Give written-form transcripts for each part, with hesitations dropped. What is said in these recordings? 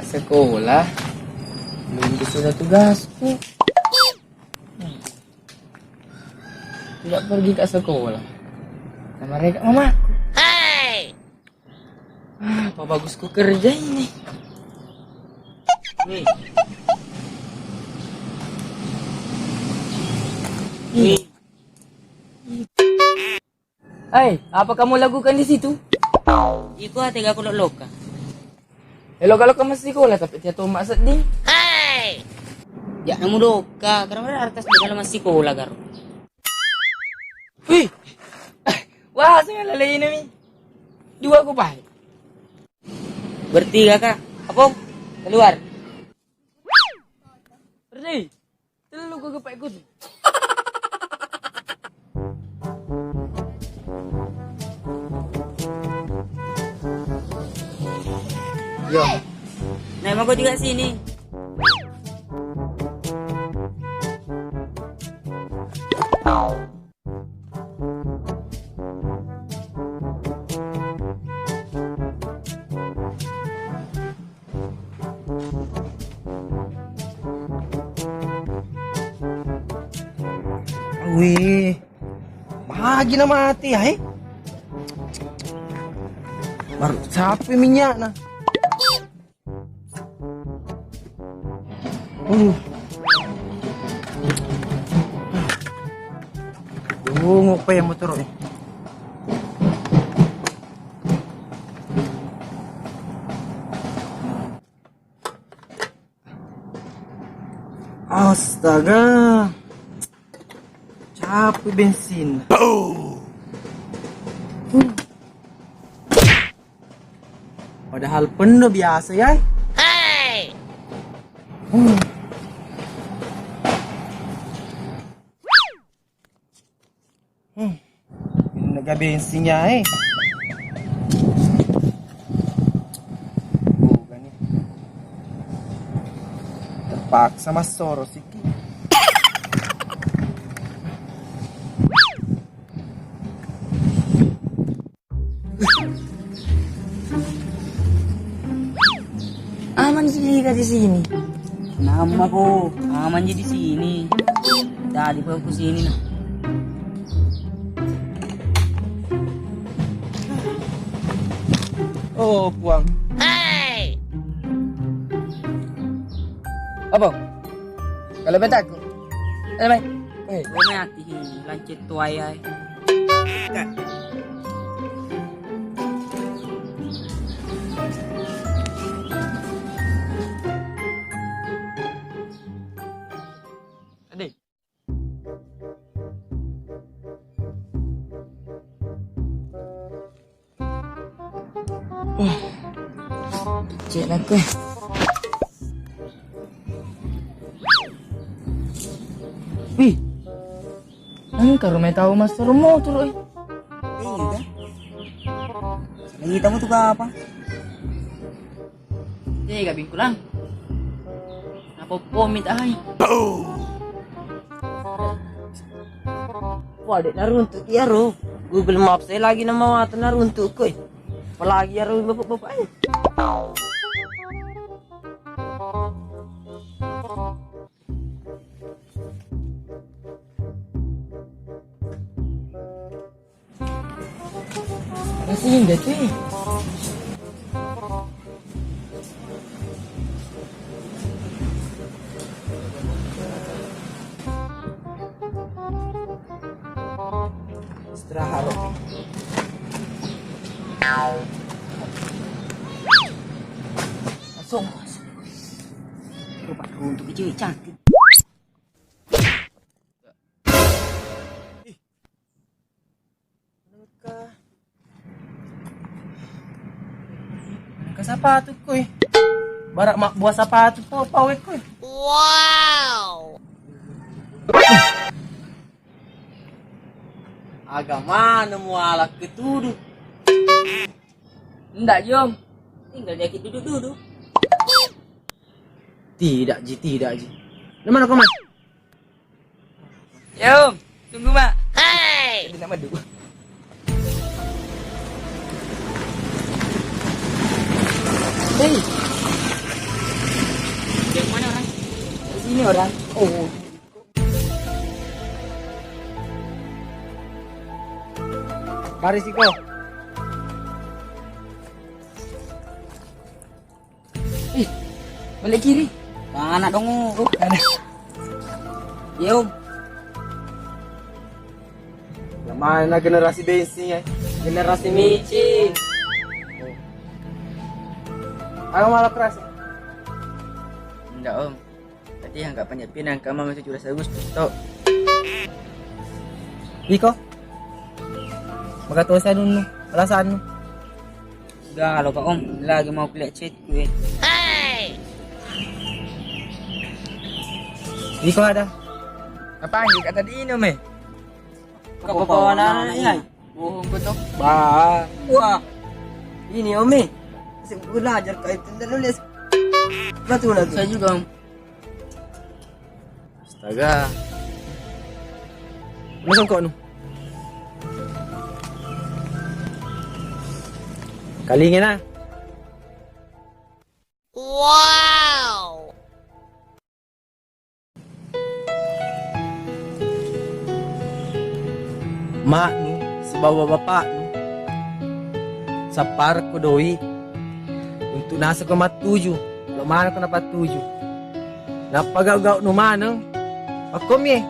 kat sekolah. Belum sudah tugasku. Tidak pergi kat sekolah. Sama mereka mamaku. Hey! Apa bagus ku kerja ini. Nih. Nih. Hai, apa kamu lakukan di situ? Iko ate aku loka. Kalau kamu masih sekolah tapi tiada mak sedih. Hai. Ya namu doka, karena arkas di dalam masih sekolah karo. Wih. Wah, saya lalai ini. Dua aku baik. Bertiga kak. Apa? Keluar. Pergi. Telu ku kepak ikut. Yo. Nah, mau juga sini. Wih, lagi na mati ay. Baru capek minyak na. Bungok pa yung motor eh. Astaga. Capek bensin. Padahal penuh biasa ya. Hey. Naga bensinnya eh. Bukan nih. Terpaksa mas Soro sih. Aman sih di sini. Nama ko, aman di sini. Tadi ko ke sini nah. Oh, puang. Hey. Apa? Kalau betak aku. Baik. Baik. Gue mati lancet tuai ay. Adik. Cek lah aku. Wih. Angkar may tahu master motor eh. Iya kan? Lagi tamu tuh apa? Eh, gabing ko lang. Napopomit ay. Wah, dek naruntuk ya ro. Google Maps saya lagi nama mata naruntuk ko eh. Apalagi ya ro bapak-bapak eh. Masih enggak cuy. Istirahat. Masuk. Lupa untuk cewek cantik. Ke sapato ko eh. Barak mak buah sapato po pawek ko eh. Wow. Agama nemu alat ketuduh. Enggak, Jom. Tinggal dia duduk-duduk. Tidak Ji. Di mana kau mas? Jom, tunggu mak. Hey. Jadi nak madu. Hei, orang. Oh. Baris Iko. Balik kiri. Mana dong? Yo. Mana generasi bensin ya? Generasi micin. Aku malah keras. Enggak om. Tadi yang nggak banyak pinang kamu masih 17 Agustus tok. Iko. Magkatusan nun, alasan nun. Udah kalau Pak Om lagi mau lihat chat gue. Iko ada. Apaan di kata di ini om eh? Kau bawa anak ini? Bohong ko to. Bah. Wah. Ini Om eh. Masih belajar kayak itu nulis. Betul lagi. Saya juga om. Astaga. Masuk kok nu. Kalingin na. Wow! Mak nu, si bapak nu. Sa park ko doi. Untuk nasa ko matuju. Lumana ko na patuju. Napagaw-gaw no manang. Ako mi.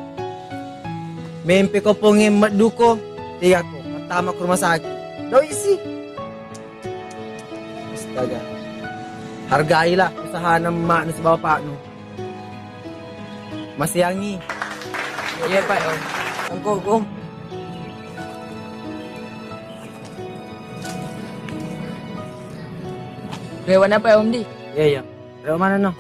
Mempe ko pong maduko. Tiga ko. Matama ko rumah sakit. Doi si. Astaga. Hargailah usaha ng mak nu si bapak nu. Masiyangi. Iya pak om. Angkong. Hewan apa ya om di? Iya iya. Dari mana no?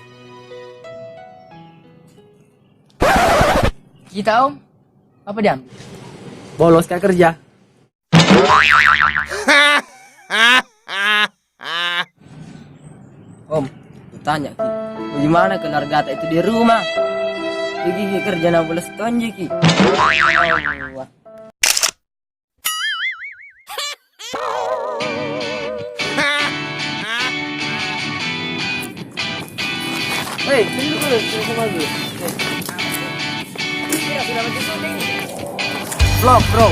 Kita om. Apa diam? Bolos kayak kerja. Om, tanya Ki. Bagaimana keluarga itu di rumah? Ki kerja 16 tahun Ki. Wah. Hei, tunggu lagi. Vlog bro.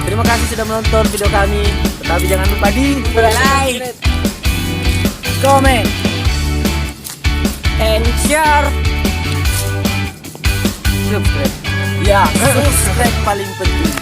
Terima kasih sudah menonton video kami. Tetapi jangan lupa di Like, comment, and share. subscribe. Ya, subscribe paling penting.